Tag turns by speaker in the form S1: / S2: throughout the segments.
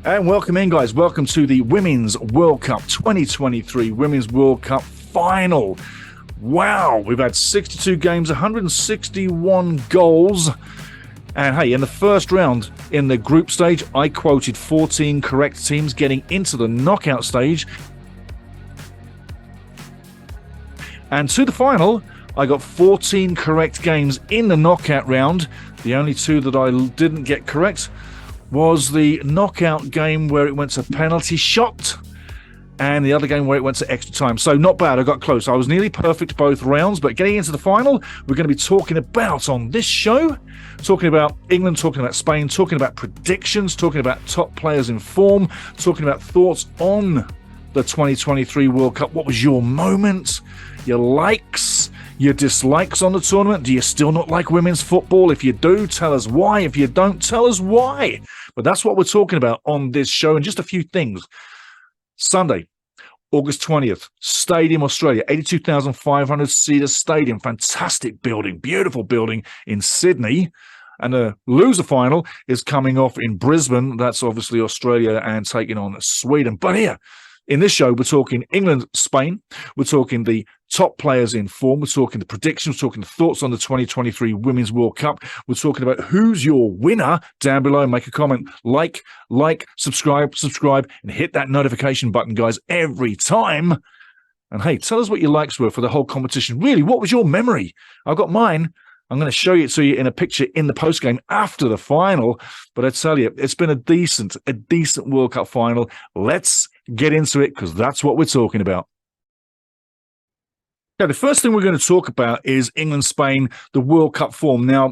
S1: And welcome in, guys. Welcome to the Women's World Cup 2023 Women's World Cup final. Wow, we've had 62 games, 161 goals. And hey, in the first round in the group stage, I quoted 14 correct teams getting into the knockout stage. And to the final, I got 14 correct games in the knockout round. The only two that I didn't get correct was the knockout game where it went to penalty shot and the other game where it went to extra time. So not bad, I got close. I was nearly perfect both rounds, but getting into the final, we're going to be talking about on this show, talking about England, talking about Spain, talking about predictions, talking about top players in form, talking about thoughts on the 2023 World Cup. What was your moment? Your likes? Your dislikes on the tournament? Do you still not like women's football? If you do, tell us why. If you don't, tell us why. But that's what we're talking about on this show. And just a few things. Sunday, August 20th, Stadium Australia, 82,500-seater stadium. Fantastic building, beautiful building in Sydney. And the loser final is coming off in Brisbane. That's obviously Australia and taking on Sweden. But here, in this show, we're talking England, Spain. We're talking the top players in form. We're talking the predictions. We're talking the thoughts on the 2023 Women's World Cup. We're talking about who's your winner down below. Make a comment, like, subscribe, and hit that notification button, guys, every time. And hey, tell us what your likes were for the whole competition. Really, what was your memory? I've got mine. I'm going to show it to you in a picture in the postgame after the final. But I tell you, it's been a decent World Cup final. Let's get into it because that's what we're talking about. Now, the first thing we're going to talk about is England-Spain, the World Cup form. Now,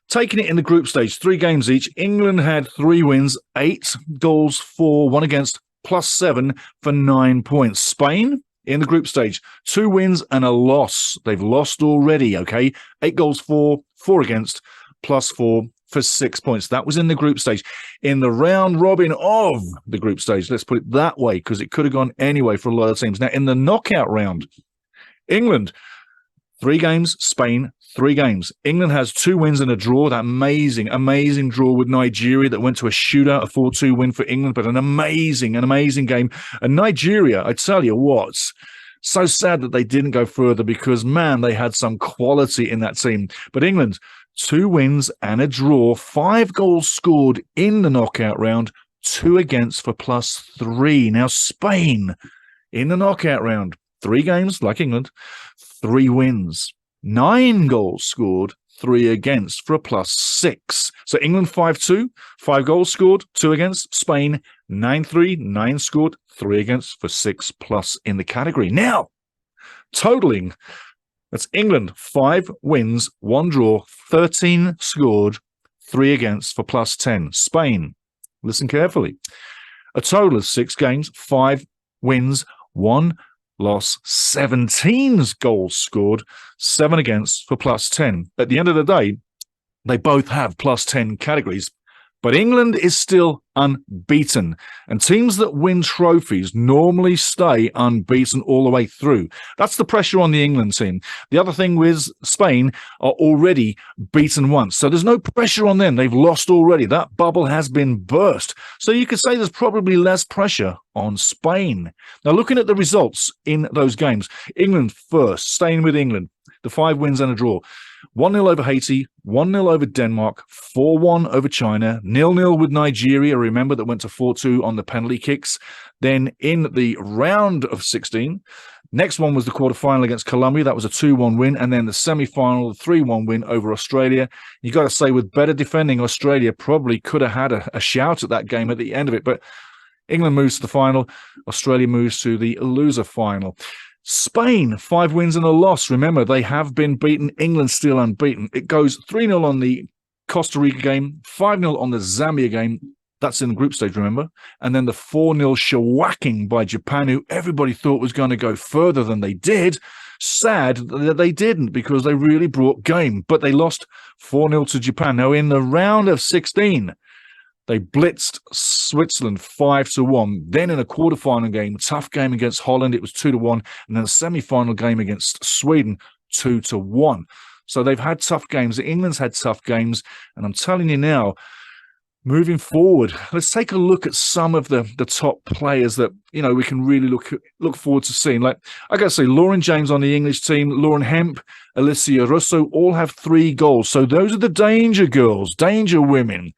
S1: taking it in the group stage, 3 games each, England had 3 wins, 8 goals for, 1 against, +7 for 9 points. Spain, in the group stage, 2 wins and a loss. They've lost already, okay? 8 goals for, 4 against, +4 for 6 points. That was in the group stage. In the round robin of the group stage, let's put it that way, because it could have gone anyway for a lot of teams. Now, in the knockout round, England, 3 games, Spain, 3 games. England has 2 wins and a draw. That amazing draw with Nigeria that went to a shootout, a 4-2 win for England, but an amazing game. And Nigeria, I tell you what, so sad that they didn't go further because, man, they had some quality in that team. But England, 2 wins and a draw, 5 goals scored in the knockout round, 2 against for +3. Now, Spain, in the knockout round, 3 games, like England, 3 wins, 9 goals scored, 3 against for a +6. So England 5-2, 5 goals scored, 2 against. Spain 9-3, 9 scored, 3 against for 6+ in the category. Now, totaling, that's England 5 wins, 1 draw, 13 scored, 3 against for +10. Spain, listen carefully, a total of 6 games, 5 wins, 1 loss, 17 goals scored, 7 against for +10. At the end of the day, they both have +10 categories, but England is still unbeaten. And teams that win trophies normally stay unbeaten all the way through. That's the pressure on the England team. The other thing with Spain are already beaten once. So there's no pressure on them. They've lost already. That bubble has been burst. So you could say there's probably less pressure on Spain. Now, looking at the results in those games, England first, staying with England, the 5 wins and a draw. 1-0 over Haiti, 1-0 over Denmark, 4-1 over China, 0-0 with Nigeria, remember, that went to 4-2 on the penalty kicks. Then in the round of 16, next one was the quarterfinal against Colombia. That was a 2-1 win. And then the semi-final, the 3-1 win over Australia. You got to say, with better defending, Australia probably could have had a shout at that game at the end of it. But England moves to the final. Australia moves to the loser final. Spain, 5 wins and a loss. Remember, they have been beaten. England still unbeaten. It goes 3-0 on the Costa Rica game, 5-0 on the Zambia game. That's in the group stage, remember? And then the 4-0 shellacking by Japan, who everybody thought was going to go further than they did. Sad that they didn't, because they really brought game. But they lost 4-0 to Japan. Now, in the round of 16, they blitzed Switzerland 5-1. Then in a quarterfinal game, tough game against Holland, it was 2-1. And then a semi-final game against Sweden, 2-1. So they've had tough games. England's had tough games. And I'm telling you now, Moving forward, let's take a look at some of the top players that, we can really look forward to seeing. Like, I got to say, Lauren James on the English team, Lauren Hemp, Alicia Russo, all have 3 goals. So those are the danger girls, danger women,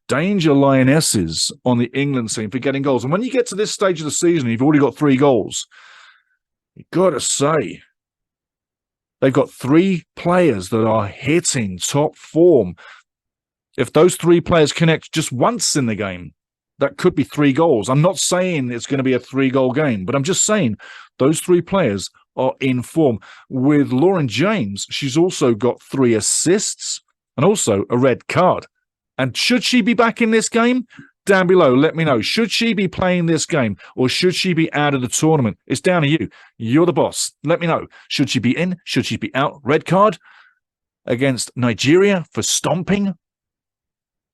S1: danger lionesses on the England team for getting goals. And when you get to this stage of the season, you've already got 3 goals. You've got to say, they've got 3 players that are hitting top form. If those 3 players connect just once in the game, that could be 3 goals. I'm not saying it's going to be a 3-goal game, but I'm just saying those 3 players are in form. With Lauren James, she's also got 3 assists and also a red card. And should she be back in this game? Down below, let me know. Should she be playing this game or should she be out of the tournament? It's down to you. You're the boss. Let me know. Should she be in? Should she be out? Red card against Nigeria for stomping.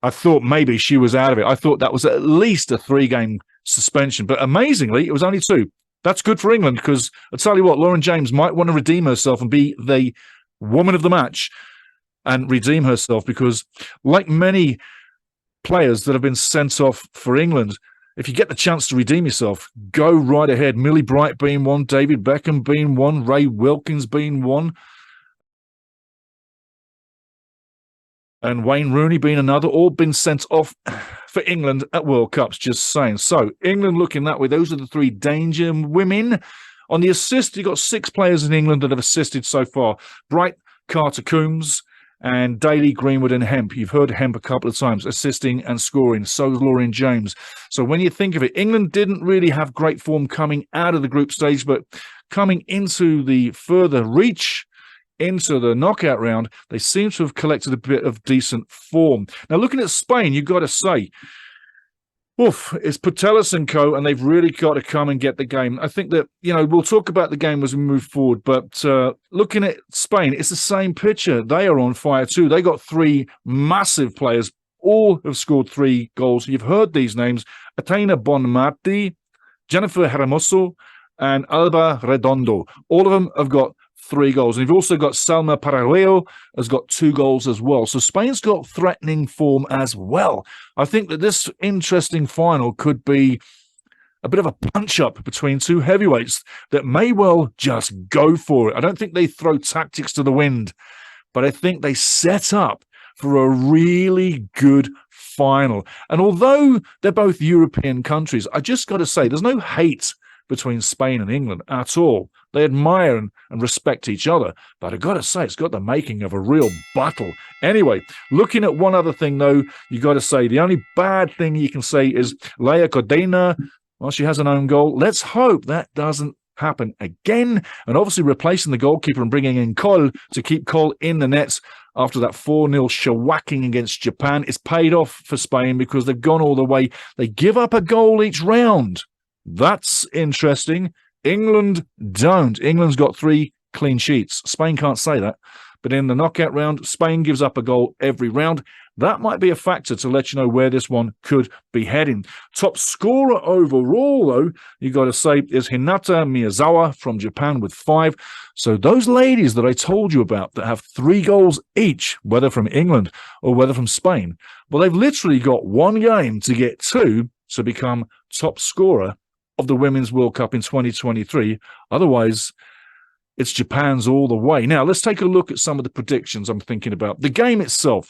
S1: I thought maybe she was out of it. I thought that was at least a 3-game suspension. But amazingly, it was only 2. That's good for England because I'll tell you what, Lauren James might want to redeem herself and be the woman of the match and redeem herself because like many players that have been sent off for England, if you get the chance to redeem yourself, go right ahead. Millie Bright being one, David Beckham being one, Ray Wilkins being one, and Wayne Rooney being another, all been sent off for England at World Cups, just saying. So, England looking that way. Those are the 3 danger women. On the assist, you've got 6 players in England that have assisted so far. Bright, Carter Coombs, and Daly, Greenwood, and Hemp. You've heard Hemp a couple of times, assisting and scoring. So is Lauren James. So when you think of it, England didn't really have great form coming out of the group stage, but coming into the further reach, into the knockout round, they seem to have collected a bit of decent form. Now, looking at Spain, you've got to say, it's Putellas and co, and they've really got to come and get the game. I think that, we'll talk about the game as we move forward, but looking at Spain, it's the same picture. They are on fire too. They got 3 massive players. All have scored 3 goals. You've heard these names: Atena Bonmati, Jennifer Hermoso, and Alba Redondo. All of them have got 3 goals. And you've also got Salma Paraguayo has got 2 goals as well. So Spain's got threatening form as well. I think that this interesting final could be a bit of a punch-up between 2 heavyweights that may well just go for it. I don't think they throw tactics to the wind, but I think they set up for a really good final. And although they're both European countries, I just got to say, there's no hate between Spain and England at all. They admire and respect each other. But I've got to say, it's got the making of a real battle. Anyway, looking at one other thing, though, you got to say, the only bad thing you can say is Leia Codina, well, she has an own goal. Let's hope that doesn't happen again. And obviously replacing the goalkeeper and bringing in Cole to keep Cole in the nets after that 4-0 shellacking against Japan. It's paid off for Spain because they've gone all the way. They give up a goal each round. That's interesting. England don't. England's got 3 clean sheets. Spain can't say that. But in the knockout round, Spain gives up a goal every round. That might be a factor to let you know where this one could be heading. Top scorer overall, though, you got to say, is Hinata Miyazawa from Japan with 5. So those ladies that I told you about that have 3 goals each, whether from England or whether from Spain, well, they've literally got 1 game to get 2 to become top scorer of the Women's World Cup in 2023. Otherwise, it's Japan's all the way. Now, let's take a look at some of the predictions I'm thinking about. The game itself,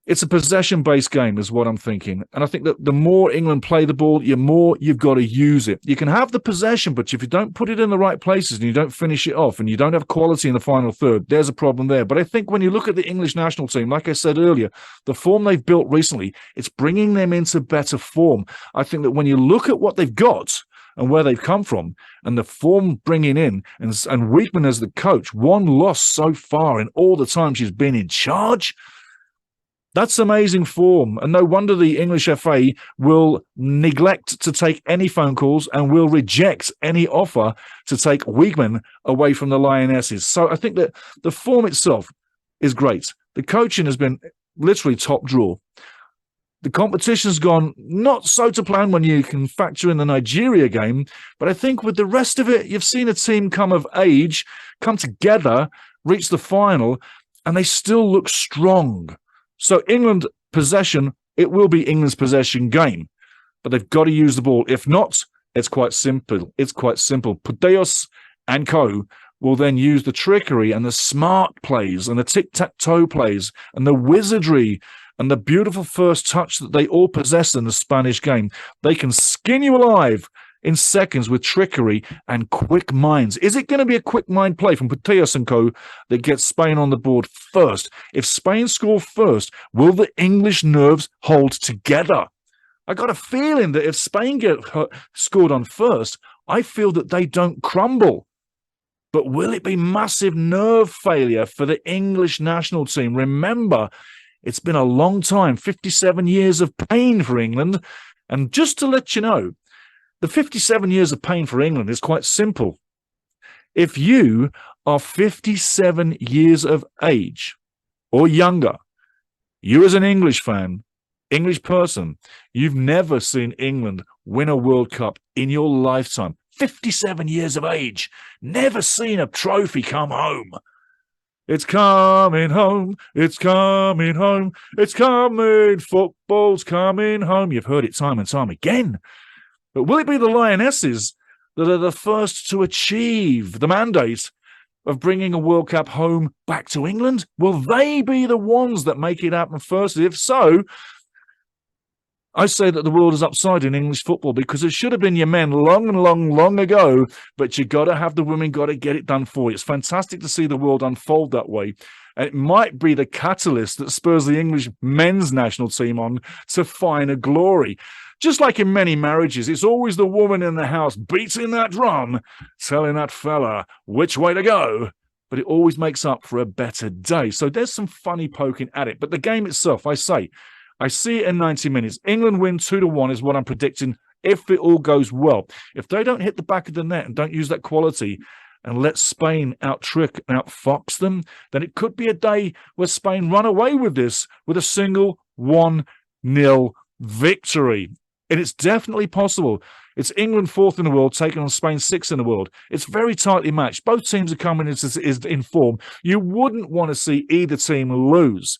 S1: it's a possession-based game is what I'm thinking. And I think that the more England play the ball, the more you've got to use it. You can have the possession, but if you don't put it in the right places and you don't finish it off and you don't have quality in the final third, there's a problem there. But I think when you look at the English national team, like I said earlier, the form they've built recently, it's bringing them into better form. I think that when you look at what they've got and where they've come from, and the form bringing in, and Weekman as the coach, 1 loss so far in all the time she's been in charge, that's amazing form. And no wonder the English FA will neglect to take any phone calls and will reject any offer to take Weekman away from the Lionesses. So I think that the form itself is great. The coaching has been literally top draw. The competition's gone not so to plan when you can factor in the Nigeria game, but I think with the rest of it, you've seen a team come of age, come together, reach the final, and they still look strong. So England possession it will be England's possession game, but they've got to use the ball. If not, it's quite simple. It's quite simple. Puteos and co will then use the trickery and the smart plays and the tic-tac-toe plays and the wizardry and the beautiful first touch that they all possess in the Spanish game. They can skin you alive in seconds with trickery and quick minds. Is it going to be a quick mind play from Puteos and co that gets Spain on the board first? If Spain score first, will the English nerves hold together? I got a feeling that if Spain get scored on first, I feel that they don't crumble. But will it be massive nerve failure for the English national team? Remember, it's been a long time, 57 years of pain for England. And just to let you know, the 57 years of pain for England is quite simple. If you are 57 years of age or younger, you as an English fan, English person, you've never seen England win a World Cup in your lifetime. 57 years of age, never seen a trophy come home. It's coming home, it's coming home, it's coming, football's coming home. You've heard it time and time again. But will it be the Lionesses that are the first to achieve the mandate of bringing a World Cup home back to England? Will they be the ones that make it happen first? If so, I say that the world is upside in English football, because it should have been your men long ago, but you got to have the women, got to get it done for you. It's fantastic to see the world unfold that way. And it might be the catalyst that spurs the English men's national team on to finer glory. Just like in many marriages, it's always the woman in the house beating that drum, telling that fella which way to go, but it always makes up for a better day. So there's some funny poking at it. But the game itself, I see it in 90 minutes. England win 2-1 is what I'm predicting if it all goes well. If they don't hit the back of the net and don't use that quality and let Spain out-trick and out-fox them, then it could be a day where Spain run away with this with a single 1-0 victory. And it's definitely possible. It's England 4th in the world, taking on Spain 6th in the world. It's very tightly matched. Both teams are coming in form. You wouldn't want to see either team lose,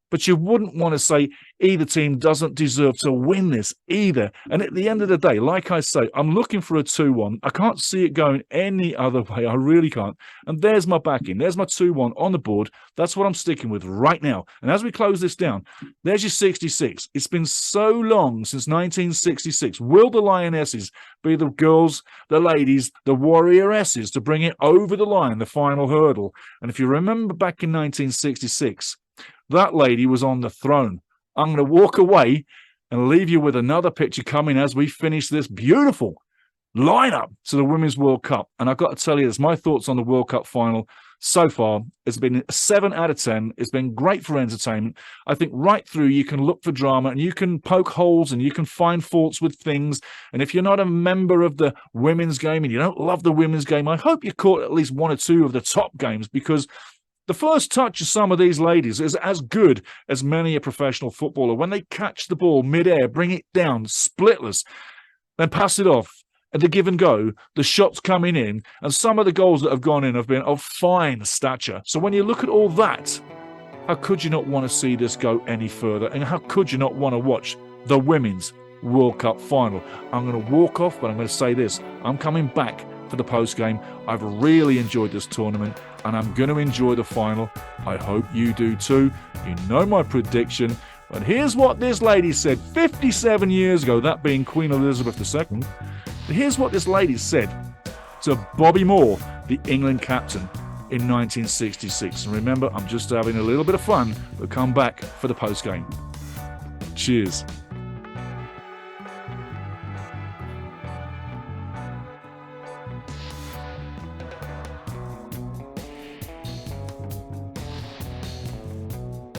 S1: but you wouldn't want to say either team doesn't deserve to win this either. And at the end of the day, like I say, I'm looking for a 2-1. I can't see it going any other way. I really can't. And there's my backing. There's my 2-1 on the board. That's what I'm sticking with right now. And as we close this down, there's your 66. It's been so long since 1966. Will the Lionesses be the girls, the ladies, the Warrioresses to bring it over the line, the final hurdle? And if you remember back in 1966, that lady was on the throne. I'm going to walk away and leave you with another picture coming as we finish this beautiful lineup to the Women's World Cup. And I've got to tell you, it's my thoughts on the World Cup final so far. It's been a 7 out of 10. It's been great for entertainment. I think right through you can look for drama and you can poke holes and you can find faults with things. And if you're not a member of the women's game and you don't love the women's game, I hope you caught at least 1 or 2 of the top games, because the first touch of some of these ladies is as good as many a professional footballer. When they catch the ball mid-air, bring it down, splitless, then pass it off at the give and go, the shots coming in, and some of the goals that have gone in have been of fine stature. So when you look at all that, how could you not want to see this go any further? And how could you not want to watch the Women's World Cup final? I'm going to walk off, but I'm going to say this. I'm coming back for the post-game. I've really enjoyed this tournament, and I'm going to enjoy the final. I hope you do too. You know my prediction, but here's what this lady said 57 years ago, that being Queen Elizabeth II. But here's what this lady said to Bobby Moore, the England captain, in 1966. And remember, I'm just having a little bit of fun, but come back for the post-game. Cheers.